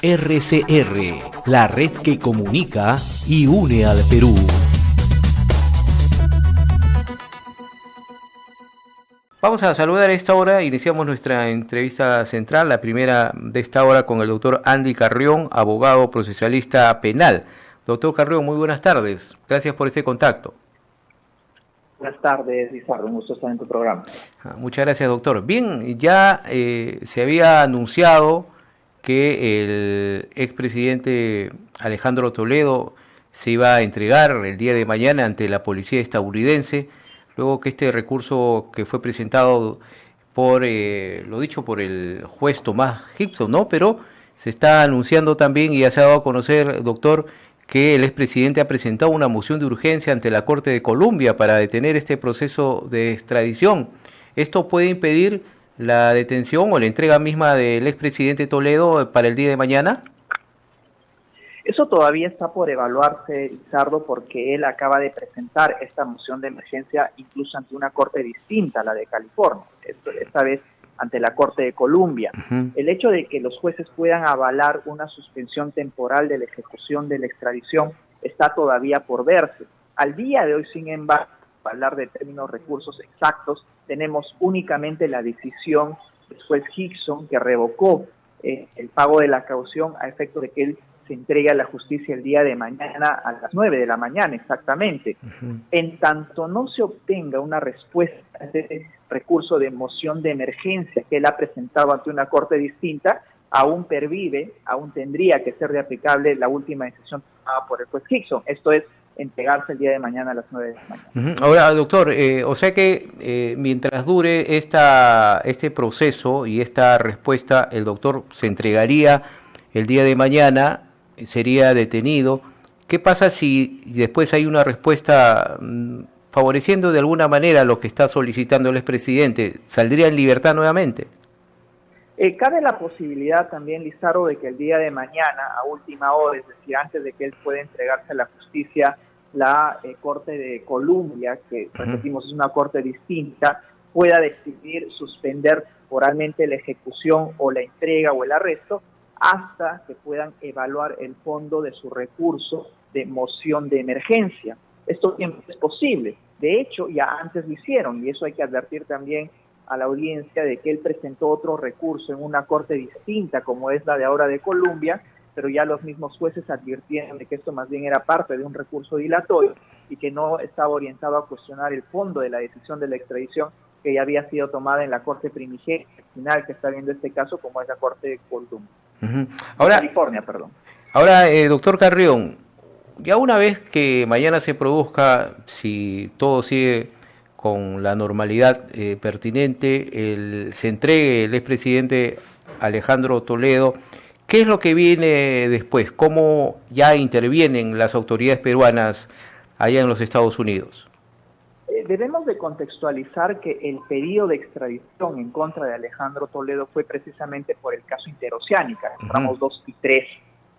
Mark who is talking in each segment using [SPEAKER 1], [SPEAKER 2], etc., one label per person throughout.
[SPEAKER 1] RCR, la red que comunica y une al Perú. Vamos a saludar a esta hora, iniciamos nuestra entrevista central, la primera de esta hora con el doctor Andy Carrión, abogado procesalista penal. Doctor Carrión, muy buenas tardes, gracias por este contacto.
[SPEAKER 2] Buenas tardes, Lizardo, un gusto estar en tu programa.
[SPEAKER 1] Muchas gracias, doctor. Bien, ya se había anunciado que el expresidente Alejandro Toledo se iba a entregar el día de mañana ante la policía estadounidense, luego que este recurso que fue presentado por, lo dicho por el juez Tomás Gibson, ¿no? Pero se está anunciando también, y ya se ha dado a conocer, doctor, que el expresidente ha presentado una moción de urgencia ante la Corte de Colombia para detener este proceso de extradición. ¿Esto puede impedir la detención o la entrega misma del expresidente Toledo para el día de mañana?
[SPEAKER 2] Eso todavía está por evaluarse, Lizardo, porque él acaba de presentar esta moción de emergencia incluso ante una corte distinta a la de California, esta vez ante la Corte de Colombia. El hecho de que los jueces puedan avalar una suspensión temporal de la ejecución de la extradición está todavía por verse. Al día de hoy, sin embargo, para hablar de términos recursos exactos, tenemos únicamente la decisión del juez Gibson que revocó el pago de la caución a efecto de que él se entregue a la justicia el día de mañana a las 9 de la mañana exactamente. En tanto no se obtenga una respuesta a ese recurso de moción de emergencia que él ha presentado ante una corte distinta, aún pervive, aún tendría que ser de aplicable la última decisión tomada por el juez Gibson. Esto es entregarse el día de mañana a las 9 de la mañana.
[SPEAKER 1] Ahora, doctor, o sea que mientras dure este proceso y esta respuesta, el doctor se entregaría el día de mañana, sería detenido. ¿Qué pasa si después hay una respuesta favoreciendo de alguna manera lo que está solicitando el expresidente? ¿Saldría en libertad nuevamente?
[SPEAKER 2] Cabe la posibilidad también, Lizardo, de que el día de mañana, a última hora, es decir, antes de que él pueda entregarse a la justicia, la Corte de Colombia, que repetimos es una corte distinta, pueda decidir suspender temporalmente la ejecución o la entrega o el arresto hasta que puedan evaluar el fondo de su recurso de moción de emergencia. Esto siempre es posible. De hecho, ya antes lo hicieron, y eso hay que advertir también a la audiencia de que él presentó otro recurso en una corte distinta, como es la de ahora de Colombia, pero ya los mismos jueces advirtieron de que esto más bien era parte de un recurso dilatorio y que no estaba orientado a cuestionar el fondo de la decisión de la extradición que ya había sido tomada en la corte primigenia final que está viendo este caso, como es la corte de Colombia. California, perdón.
[SPEAKER 1] Ahora, doctor Carrión, ya una vez que mañana se produzca, si todo sigue con la normalidad pertinente, se entregue el expresidente Alejandro Toledo, ¿qué es lo que viene después? ¿Cómo ya intervienen las autoridades peruanas allá en los Estados Unidos?
[SPEAKER 2] Debemos de contextualizar que el pedido de extradición en contra de Alejandro Toledo fue precisamente por el caso Interoceánica, ramos 2 y 3,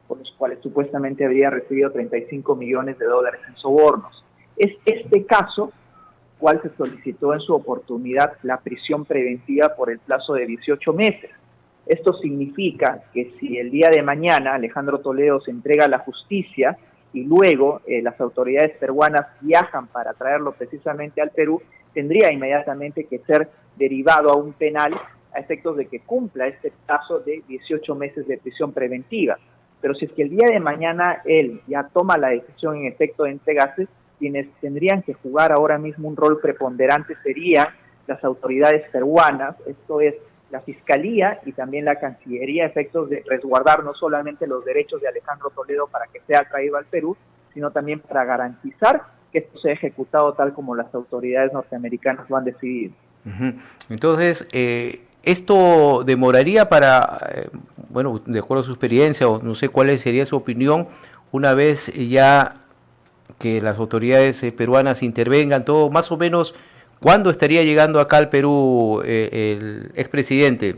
[SPEAKER 2] por los cuales supuestamente habría recibido $35 millones en sobornos. Es este caso cual se solicitó en su oportunidad la prisión preventiva por el plazo de 18 meses. Esto significa que si el día de mañana Alejandro Toledo se entrega a la justicia y luego las autoridades peruanas viajan para traerlo precisamente al Perú, tendría inmediatamente que ser derivado a un penal a efectos de que cumpla este plazo de 18 meses de prisión preventiva. Pero si es que el día de mañana él ya toma la decisión en efecto de entregarse, quienes tendrían que jugar ahora mismo un rol preponderante serían las autoridades peruanas, esto es la Fiscalía y también la Cancillería, a efectos de resguardar no solamente los derechos de Alejandro Toledo para que sea traído al Perú, sino también para garantizar que esto sea ejecutado tal como las autoridades norteamericanas lo han decidido.
[SPEAKER 1] Entonces, esto demoraría para, bueno, de acuerdo a su experiencia, o no sé cuál sería su opinión, una vez ya que las autoridades peruanas intervengan, todo más o menos, ¿cuándo estaría llegando acá al Perú el expresidente?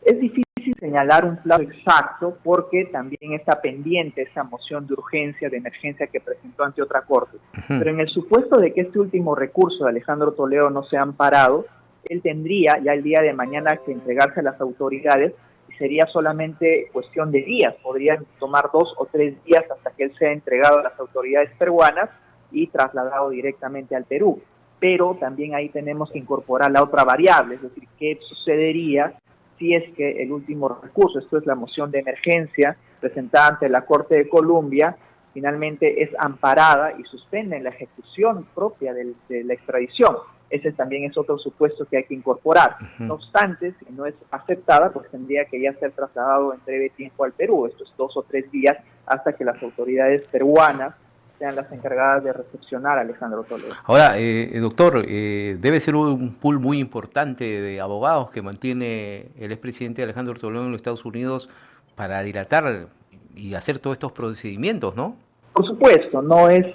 [SPEAKER 2] Es difícil señalar un plazo exacto porque también está pendiente esa moción de urgencia, de emergencia que presentó ante otra corte. Pero en el supuesto de que este último recurso de Alejandro Toledo no sea amparado, él tendría ya el día de mañana que entregarse a las autoridades y sería solamente cuestión de días, podrían tomar 2 o 3 días hasta que él sea entregado a las autoridades peruanas y trasladado directamente al Perú. Pero también ahí tenemos que incorporar la otra variable, es decir, qué sucedería si es que el último recurso, esto es la moción de emergencia presentada ante la Corte de Colombia, finalmente es amparada y suspenden la ejecución propia de la extradición. Ese también es otro supuesto que hay que incorporar. No obstante, si no es aceptada, pues tendría que ya ser trasladado en breve tiempo al Perú. Esto es 2 o 3 días hasta que las autoridades peruanas sean las encargadas de recepcionar a Alejandro Toledo.
[SPEAKER 1] Ahora, doctor, debe ser un pool muy importante de abogados que mantiene el expresidente Alejandro Toledo en los Estados Unidos para dilatar y hacer todos estos procedimientos, ¿no?
[SPEAKER 2] Por supuesto, no es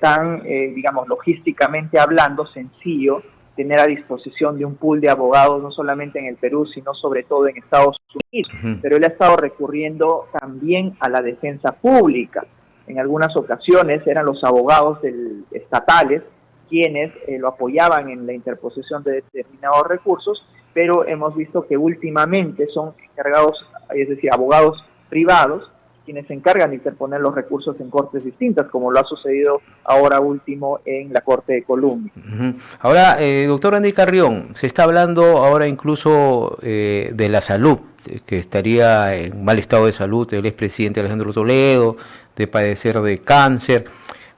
[SPEAKER 2] tan, digamos, logísticamente hablando, sencillo tener a disposición de un pool de abogados, no solamente en el Perú, sino sobre todo en Estados Unidos. Pero él ha estado recurriendo también a la defensa pública. En algunas ocasiones eran los abogados estatales quienes lo apoyaban en la interposición de determinados recursos, pero hemos visto que últimamente son encargados, es decir, abogados privados, quienes se encargan de interponer los recursos en cortes distintas, como lo ha sucedido ahora último en la Corte de Colombia.
[SPEAKER 1] Ahora, doctor Andy Carrión, se está hablando ahora incluso de la salud, que estaría en mal estado de salud el expresidente Alejandro Toledo, de padecer de cáncer.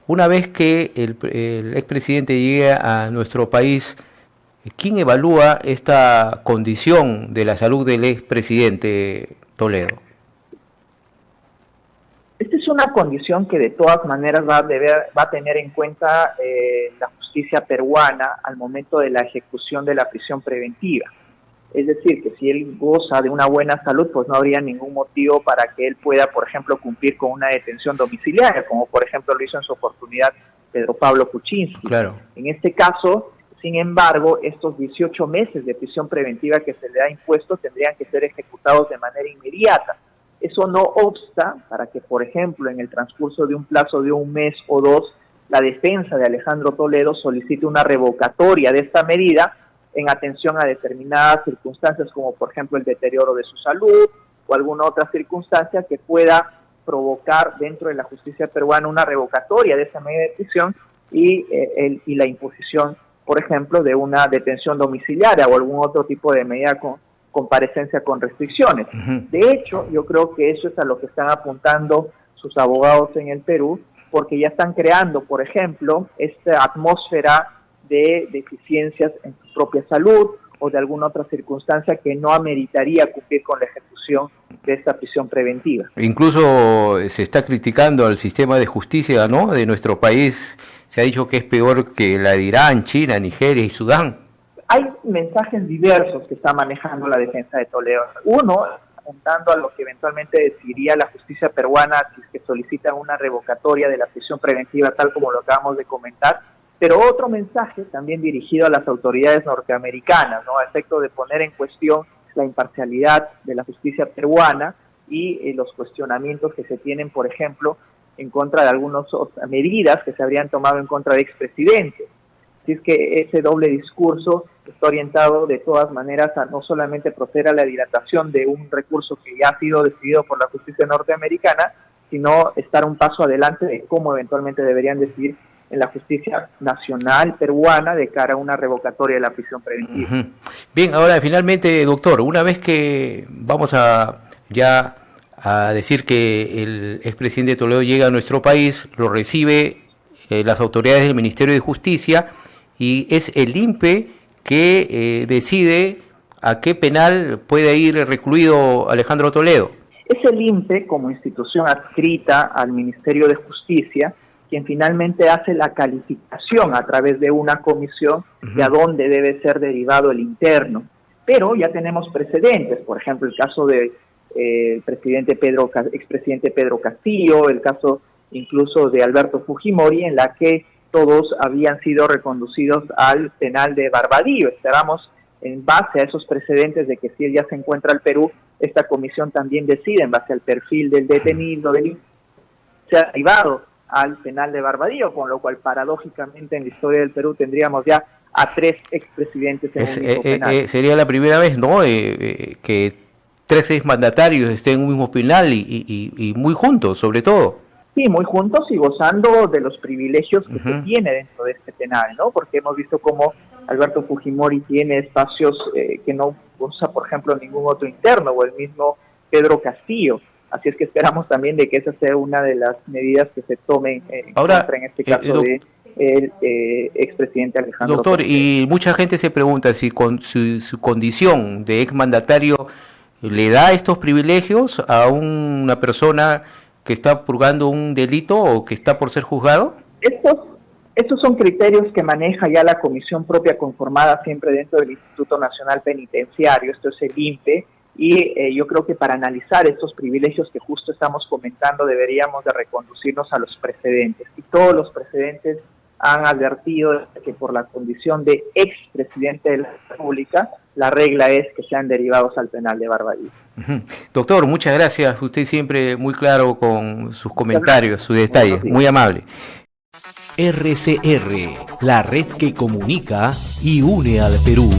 [SPEAKER 1] Una vez que el expresidente llegue a nuestro país, ¿quién evalúa esta condición de la salud del expresidente Toledo?
[SPEAKER 2] Esta es una condición que de todas maneras va a tener en cuenta la justicia peruana al momento de la ejecución de la prisión preventiva. Es decir, que si él goza de una buena salud, pues no habría ningún motivo para que él pueda, por ejemplo, cumplir con una detención domiciliaria, como por ejemplo lo hizo en su oportunidad Pedro Pablo Kuczynski.
[SPEAKER 1] Claro.
[SPEAKER 2] En este caso, sin embargo, estos 18 meses de prisión preventiva que se le ha impuesto tendrían que ser ejecutados de manera inmediata. Eso no obsta para que, por ejemplo, en el transcurso de un plazo de 1 mes o 2, la defensa de Alejandro Toledo solicite una revocatoria de esta medida en atención a determinadas circunstancias, como por ejemplo el deterioro de su salud o alguna otra circunstancia que pueda provocar dentro de la justicia peruana una revocatoria de esa medida de prisión y la imposición, por ejemplo, de una detención domiciliaria o algún otro tipo de medida con comparecencia con restricciones. De hecho, yo creo que eso es a lo que están apuntando sus abogados en el Perú, porque ya están creando, por ejemplo, esta atmósfera de deficiencias en su propia salud o de alguna otra circunstancia que no ameritaría cumplir con la ejecución de esta prisión preventiva.
[SPEAKER 1] Incluso se está criticando al sistema de justicia, ¿no?, de nuestro país. Se ha dicho que es peor que la de Irán, China, Nigeria y Sudán.
[SPEAKER 2] Hay mensajes diversos que está manejando la defensa de Toledo. Uno, apuntando a lo que eventualmente decidiría la justicia peruana si es que solicita una revocatoria de la prisión preventiva, tal como lo acabamos de comentar, pero otro mensaje también dirigido a las autoridades norteamericanas, ¿no?, a efecto de poner en cuestión la imparcialidad de la justicia peruana y los cuestionamientos que se tienen, por ejemplo, en contra de algunas medidas que se habrían tomado en contra de expresidentes. Así es que ese doble discurso está orientado de todas maneras a no solamente proceder a la dilatación de un recurso que ya ha sido decidido por la justicia norteamericana, sino estar un paso adelante de cómo eventualmente deberían decidir en la justicia nacional peruana de cara a una revocatoria de la prisión preventiva.
[SPEAKER 1] Bien, ahora finalmente, doctor, una vez que vamos a decir que el expresidente Toledo llega a nuestro país, lo recibe las autoridades del Ministerio de Justicia y es el INPE que decide a qué penal puede ir recluido Alejandro Toledo.
[SPEAKER 2] Es el INPE, como institución adscrita al Ministerio de Justicia, quien finalmente hace la calificación a través de una comisión de a dónde debe ser derivado el interno. Pero ya tenemos precedentes, por ejemplo, el caso de expresidente Pedro Castillo, el caso incluso de Alberto Fujimori, en la que todos habían sido reconducidos al penal de Barbadillo. Esperamos, en base a esos precedentes de que si él ya se encuentra al Perú, esta comisión también decide, en base al perfil del detenido, sea derivado al penal de Barbadillo, con lo cual paradójicamente en la historia del Perú tendríamos ya a 3 expresidentes en el mismo penal.
[SPEAKER 1] Sería la primera vez, ¿no?, que tres exmandatarios estén en un mismo penal y muy juntos, sobre todo.
[SPEAKER 2] Sí, muy juntos y gozando de los privilegios que se tiene dentro de este penal, ¿no? Porque hemos visto cómo Alberto Fujimori tiene espacios que no goza, por ejemplo, ningún otro interno, o el mismo Pedro Castillo. Así es que esperamos también de que esa sea una de las medidas que se tomen
[SPEAKER 1] ahora,
[SPEAKER 2] en este caso de el expresidente Alejandro
[SPEAKER 1] doctor,
[SPEAKER 2] Toledo.
[SPEAKER 1] y mucha gente se pregunta si con su condición de exmandatario le da estos privilegios a una persona que está purgando un delito o que está por ser juzgado.
[SPEAKER 2] Estos son criterios que maneja ya la comisión propia conformada siempre dentro del Instituto Nacional Penitenciario, esto es el INPE, y yo creo que para analizar estos privilegios que justo estamos comentando deberíamos de reconducirnos a los precedentes, y todos los precedentes han advertido que por la condición de expresidente de la República, la regla es que sean derivados al penal de Barbarie.
[SPEAKER 1] Doctor, muchas gracias. Usted siempre muy claro con sus comentarios, sus detalles. Muy amable.
[SPEAKER 3] RCR, la red que comunica y une al Perú.